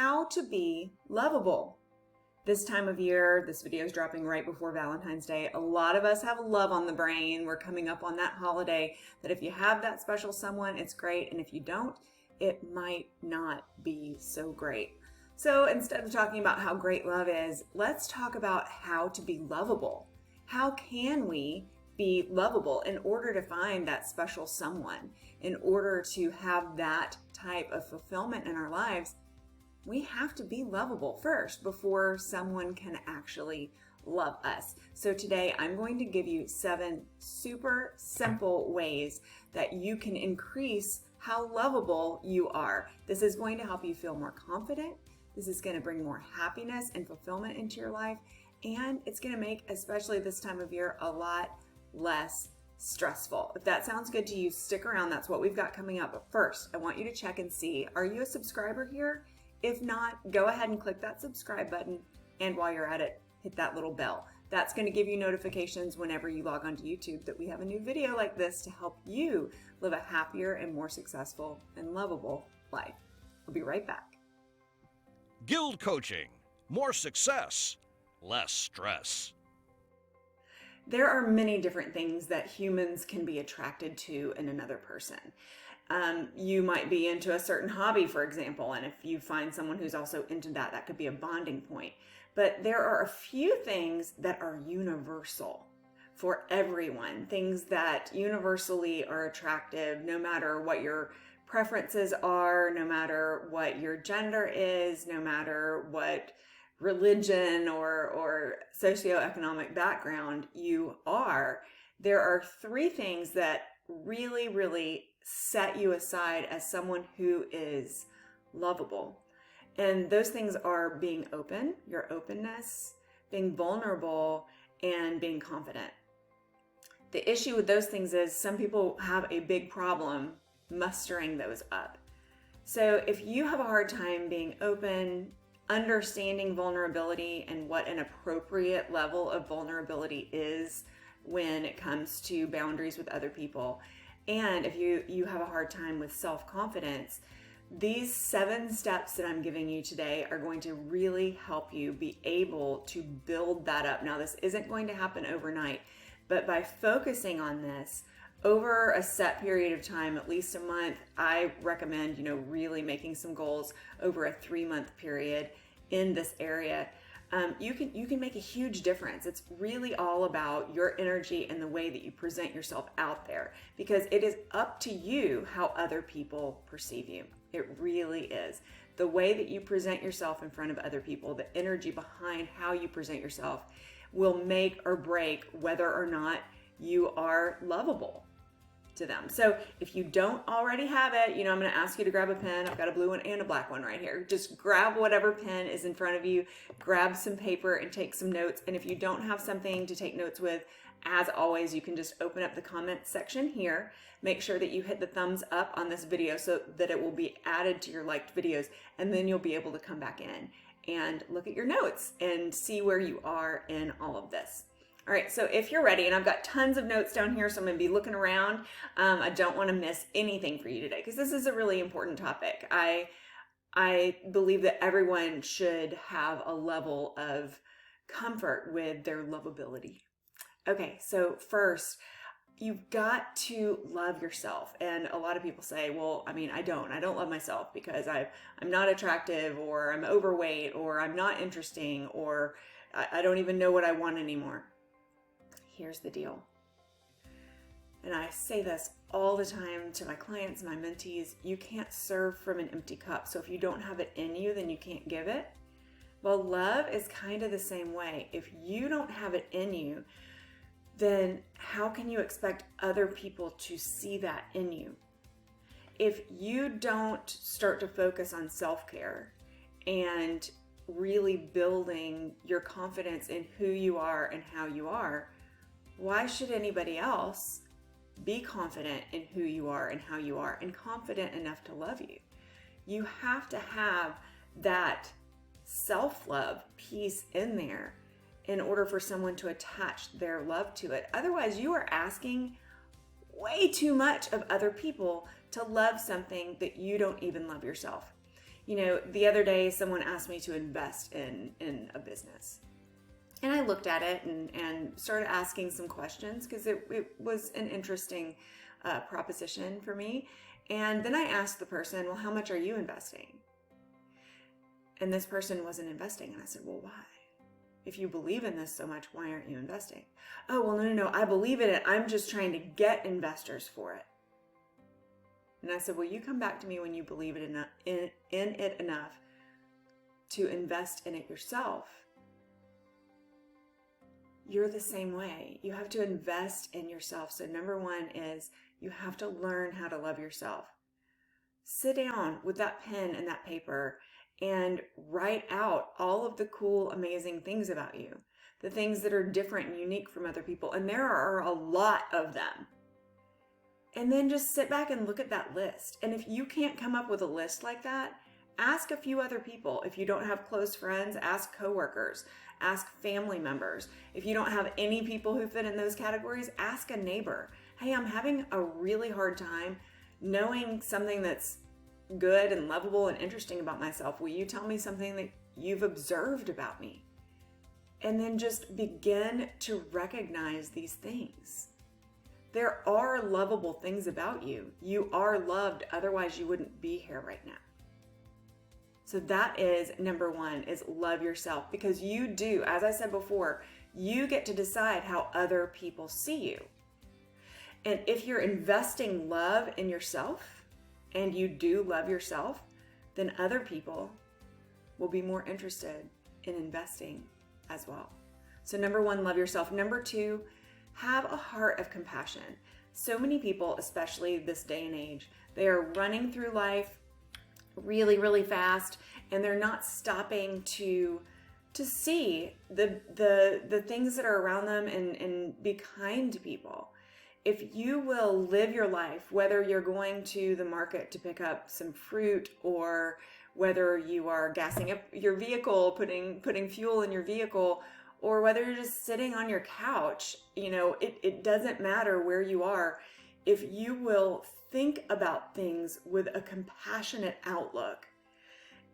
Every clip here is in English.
how to be lovable. This time of year, this video is dropping right before Valentine's Day. A lot of us have love on the brain. We're coming up on that holiday that if you have that special someone, it's great. And if you don't, it might not be so great. So instead of talking about how great love is, let's talk about how to be lovable. How can we be lovable in order to find that special someone? In order to have that type of fulfillment in our lives, we have to be lovable first before someone can actually love us. So today I'm going to give you 7 super simple ways that you can increase how lovable you are. This is going to help you feel more confident. This is going to bring more happiness and fulfillment into your life. And it's going to make, especially this time of year, a lot less stressful. If that sounds good to you, stick around. That's what we've got coming up. But first, I want you to check and see, are you a subscriber here? If not, go ahead and click that subscribe button. And while you're at it, hit that little bell. That's going to give you notifications whenever you log onto YouTube that we have a new video like this to help you live a happier and more successful and lovable life. We'll be right back. GILD Coaching. More success, less stress. There are many different things that humans can be attracted to in another person. You might be into a certain hobby, for example, and if you find someone who's also into that, that could be a bonding point. But there are a few things that are universal for everyone, things that universally are attractive no matter what your preferences are, no matter what your gender is, no matter what religion or socioeconomic background you are. There are 3 things that really set you aside as someone who is lovable. And those things are being open, your openness, being vulnerable, and being confident. The issue with those things is some people have a big problem mustering those up. So if you have a hard time being open, understanding vulnerability and what an appropriate level of vulnerability is when it comes to boundaries with other people, and if you have a hard time with self-confidence, these 7 steps that I'm giving you today are going to really help you be able to build that up. Now, this isn't going to happen overnight, but by focusing on this over a set period of time, at least a month, I recommend, really making some goals over a 3-month period in this area. You can make a huge difference. It's really all about your energy and the way that you present yourself out there, because it is up to you how other people perceive you. It really is. The way that you present yourself in front of other people, the energy behind how you present yourself will make or break whether or not you are lovable to them. So if you don't already have it, I'm going to ask you to grab a pen. I've got a blue one and a black one right here. Just grab whatever pen is in front of you, grab some paper and take some notes. And if you don't have something to take notes with, as always, you can just open up the comment section here. Make sure that you hit the thumbs up on this video so that it will be added to your liked videos. And then you'll be able to come back in and look at your notes and see where you are in all of this. All right, so if you're ready, and I've got tons of notes down here, so I'm going to be looking around. I don't want to miss anything for you today because this is a really important topic. I believe that everyone should have a level of comfort with their lovability. Okay, so first, you've got to love yourself. And a lot of people say, well, I don't love myself because I'm not attractive, or I'm overweight, or I'm not interesting, or I don't even know what I want anymore. Here's the deal. And I say this all the time to my clients, my mentees, you can't serve from an empty cup. So if you don't have it in you, then you can't give it. Well, love is kind of the same way. If you don't have it in you, then how can you expect other people to see that in you? If you don't start to focus on self-care and really building your confidence in who you are and how you are, why should anybody else be confident in who you are and how you are and confident enough to love you? You have to have that self-love piece in there in order for someone to attach their love to it. Otherwise, you are asking way too much of other people to love something that you don't even love yourself. The other day someone asked me to invest in a business. And I looked at it and started asking some questions because it was an interesting proposition for me. And then I asked the person, well, how much are you investing? And this person wasn't investing. And I said, well, why? If you believe in this so much, why aren't you investing? Oh, well, no, I believe in it. I'm just trying to get investors for it. And I said, well, you come back to me when you believe in it enough to invest in it yourself. You're the same way. You have to invest in yourself. So number one is you have to learn how to love yourself. Sit down with that pen and that paper and write out all of the cool, amazing things about you. The things that are different and unique from other people. And there are a lot of them. And then just sit back and look at that list. And if you can't come up with a list like that, ask a few other people. If you don't have close friends, ask coworkers, ask family members. If you don't have any people who fit in those categories, ask a neighbor. Hey, I'm having a really hard time knowing something that's good and lovable and interesting about myself. Will you tell me something that you've observed about me? And then just begin to recognize these things. There are lovable things about you. You are loved, otherwise you wouldn't be here right now. So that is number one, is love yourself, because you do, as I said before, you get to decide how other people see you. And if you're investing love in yourself and you do love yourself, then other people will be more interested in investing as well. So number one, love yourself. Number two, have a heart of compassion. So many people, especially this day and age, they are running through life really, really fast, and they're not stopping to see the things that are around them and be kind to people. If you will live your life, whether you're going to the market to pick up some fruit, or whether you are gassing up your vehicle, putting fuel in your vehicle, or whether you're just sitting on your couch, it doesn't matter where you are. If you will think about things with a compassionate outlook,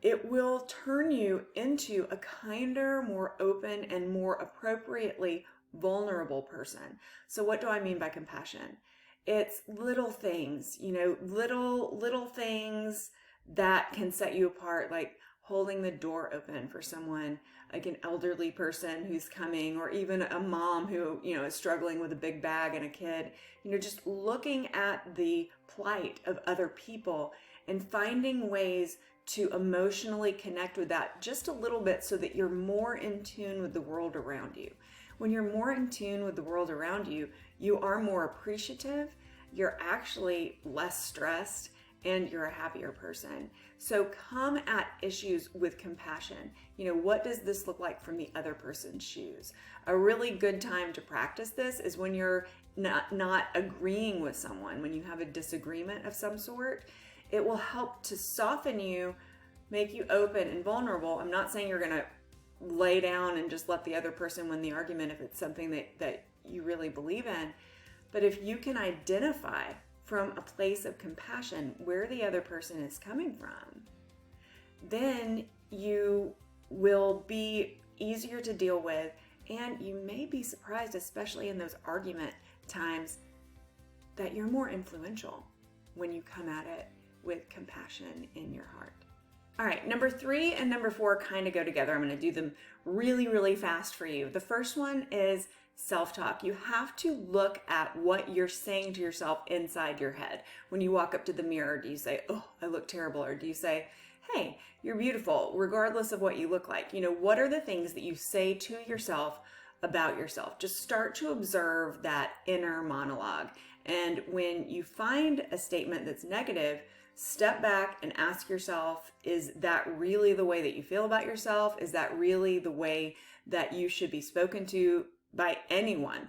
it will turn you into a kinder, more open, and more appropriately vulnerable person. So what do I mean by compassion? It's little things, little things that can set you apart, like holding the door open for someone, like an elderly person who's coming, or even a mom who, is struggling with a big bag and a kid. Just looking at the plight of other people and finding ways to emotionally connect with that just a little bit, so that you're more in tune with the world around you. When you're more in tune with the world around you, you are more appreciative, you're actually less stressed, and you're a happier person. So come at issues with compassion. What does this look like from the other person's shoes? A really good time to practice this is when you're not agreeing with someone, when you have a disagreement of some sort. It will help to soften you, make you open and vulnerable. I'm not saying you're going to lay down and just let the other person win the argument if it's something that you really believe in. But if you can identify from a place of compassion where the other person is coming from, then you will be easier to deal with, and you may be surprised, especially in those argument times, that you're more influential when you come at it with compassion in your heart. All right, number 3 and number 4 kind of go together. I'm going to do them really, really fast for you. The first one is self-talk. You have to look at what you're saying to yourself inside your head. When you walk up to the mirror, do you say, oh, I look terrible? Or do you say, hey, you're beautiful, regardless of what you look like? What are the things that you say to yourself about yourself? Just start to observe that inner monologue. And when you find a statement that's negative, step back and ask yourself, is that really the way that you feel about yourself? Is that really the way that you should be spoken to by anyone?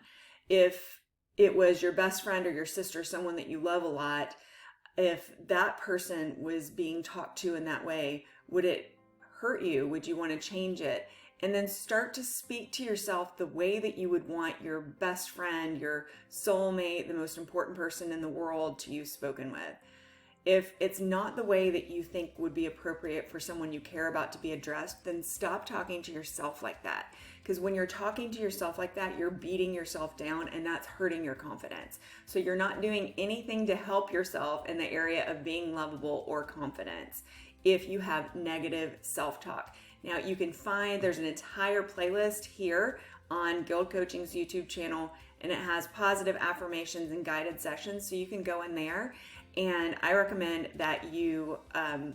If it was your best friend or your sister, someone that you love a lot, if that person was being talked to in that way, would it hurt you? Would you want to change it? And then start to speak to yourself the way that you would want your best friend, your soulmate, the most important person in the world to you spoken with. If it's not the way that you think would be appropriate for someone you care about to be addressed, then stop talking to yourself like that. Because when you're talking to yourself like that, you're beating yourself down, and that's hurting your confidence. So you're not doing anything to help yourself in the area of being lovable or confidence if you have negative self-talk. Now you can find, there's an entire playlist here on GILD Coaching's YouTube channel, and it has positive affirmations and guided sessions. So you can go in there, and I recommend that you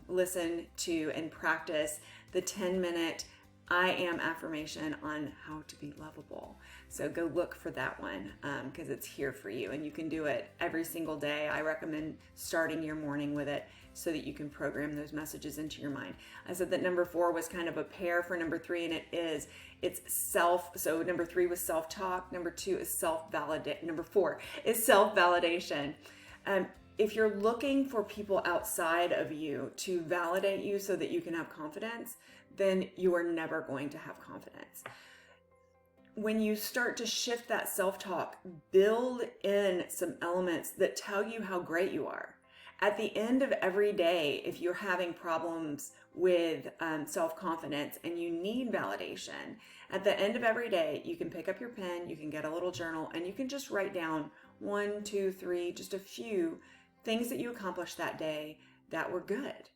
listen to and practice the 10-minute I am affirmation on how to be lovable. So go look for that one because it's here for you, and you can do it every single day. I recommend starting your morning with it so that you can program those messages into your mind. I said that number 4 was kind of a pair for number 3, and it's self. So number 3 was self-talk. Number 2 is self-validate. Number 4 is self-validation. If you're looking for people outside of you to validate you so that you can have confidence, then you are never going to have confidence. When you start to shift that self-talk, build in some elements that tell you how great you are. At the end of every day, if you're having problems with self-confidence and you need validation, at the end of every day, you can pick up your pen, you can get a little journal, and you can just write down 1, 2, 3, just a few things that you accomplished that day that were good.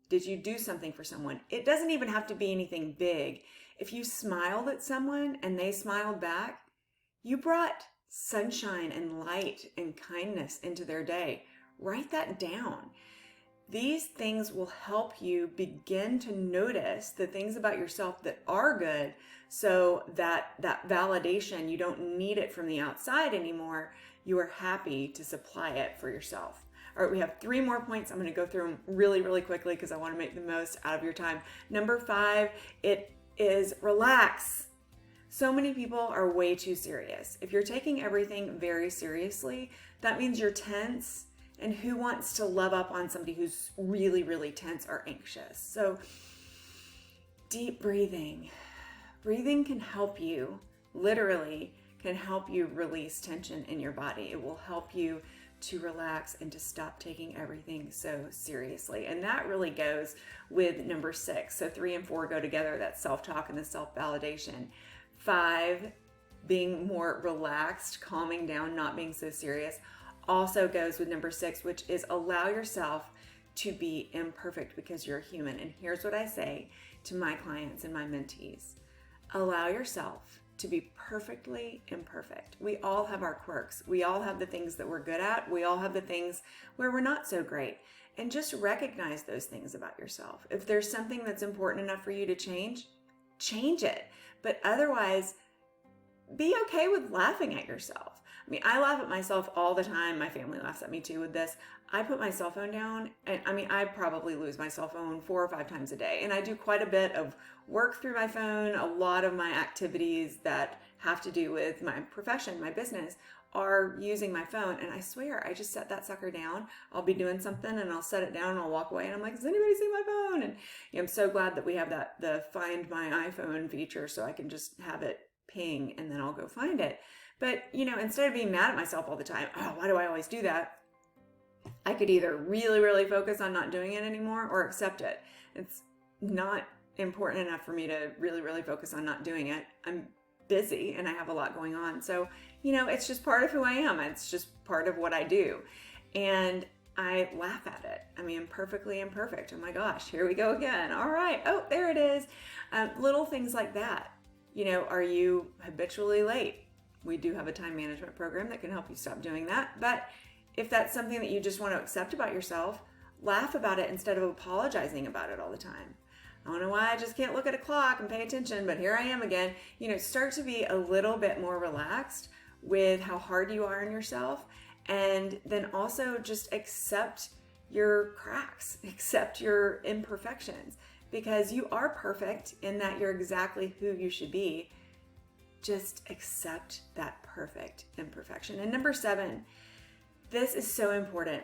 Did you do something for someone? It doesn't even have to be anything big. If you smiled at someone and they smiled back, you brought sunshine and light and kindness into their day. Write that down. These things will help you begin to notice the things about yourself that are good, so that validation, you don't need it from the outside anymore. You are happy to supply it for yourself. All right, we have 3 more points. I'm going to go through them really, really quickly because I want to make the most out of your time. Number 5, it is relax. So many people are way too serious. If you're taking everything very seriously, that means you're tense. And who wants to love up on somebody who's really, really tense or anxious? So deep breathing. Breathing can help you, literally can help you release tension in your body. It will help you to relax and to stop taking everything so seriously. And that really goes with number 6. So 3 and 4 go together, that self-talk and the self-validation. 5, being more relaxed, calming down, not being so serious, also goes with number 6, which is allow yourself to be imperfect because you're human. And here's what I say to my clients and my mentees. Allow yourself to be perfectly imperfect. We all have our quirks. We all have the things that we're good at. We all have the things where we're not so great. And just recognize those things about yourself. If there's something that's important enough for you to change it. But otherwise, be okay with laughing at yourself. I mean, I laugh at myself all the time. My family laughs at me too with this. I put my cell phone down, and I probably lose my cell phone 4 or 5 times a day. And I do quite a bit of work through my phone. A lot of my activities that have to do with my profession, my business, are using my phone. And I swear, I just set that sucker down. I'll be doing something and I'll set it down and I'll walk away and I'm like, does anybody see my phone? And I'm so glad that we have the Find My iPhone feature so I can just have it ping and then I'll go find it. But, instead of being mad at myself all the time, oh, why do I always do that? I could either really, really focus on not doing it anymore or accept it. It's not important enough for me to really, really focus on not doing it. I'm busy and I have a lot going on. So, it's just part of who I am. It's just part of what I do. And I laugh at it. Perfectly imperfect. Oh my gosh, here we go again. All right. Oh, there it is. Little things like that. Are you habitually late? We do have a time management program that can help you stop doing that. But if that's something that you just want to accept about yourself, laugh about it instead of apologizing about it all the time. I don't know why I just can't look at a clock and pay attention, but here I am again. Start to be a little bit more relaxed with how hard you are on yourself. And then also just accept your cracks, accept your imperfections, because you are perfect in that you're exactly who you should be. Just accept that perfect imperfection. And number 7, this is so important.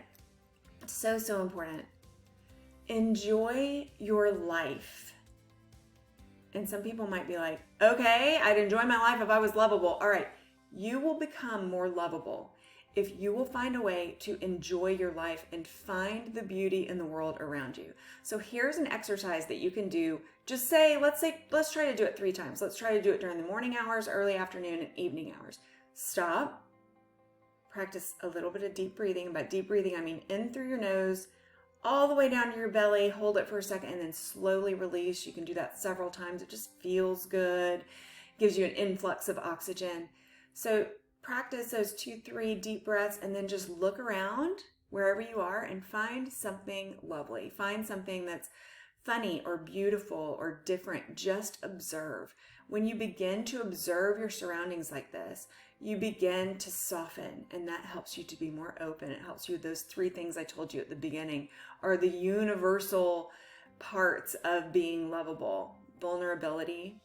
So, so important. Enjoy your life. And some people might be like, okay, I'd enjoy my life if I was lovable. All right, you will become more lovable if you will find a way to enjoy your life and find the beauty in the world around you. So here's an exercise that you can do. Let's try to do it 3 times. Let's try to do it during the morning hours, early afternoon, and evening hours. Stop. Practice a little bit of deep breathing. By deep breathing, I mean in through your nose, all the way down to your belly. Hold it for a second and then slowly release. You can do that several times. It just feels good. Gives you an influx of oxygen. So practice those 2-3 deep breaths and then just look around wherever you are and find something lovely. Find something that's funny or beautiful or different. Just observe. When you begin to observe your surroundings like this, you begin to soften, and that helps you to be more open. It helps you. Those 3 things I told you at the beginning are the universal parts of being lovable: vulnerability,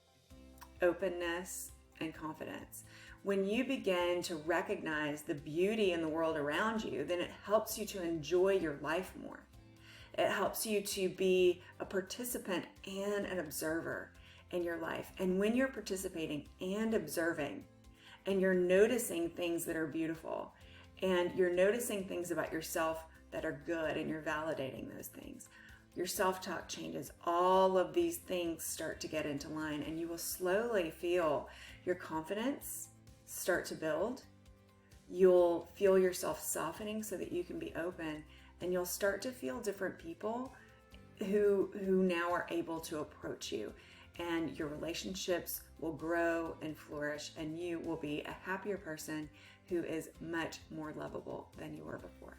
openness, and confidence. When you begin to recognize the beauty in the world around you, then it helps you to enjoy your life more. It helps you to be a participant and an observer in your life. And when you're participating and observing, and you're noticing things that are beautiful, and you're noticing things about yourself that are good, and you're validating those things, your self-talk changes. All of these things start to get into line, and you will slowly feel your confidence start to build. You'll feel yourself softening so that you can be open, and you'll start to feel different people who now are able to approach you, and your relationships will grow and flourish, and you will be a happier person who is much more lovable than you were before.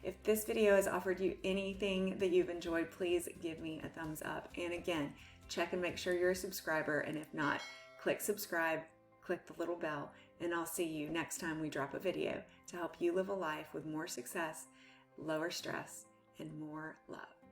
If this video has offered you anything that you've enjoyed, please give me a thumbs up. And again, check and make sure you're a subscriber, and if not, click subscribe, click the little bell, and I'll see you next time we drop a video to help you live a life with more success, lower stress, and more love.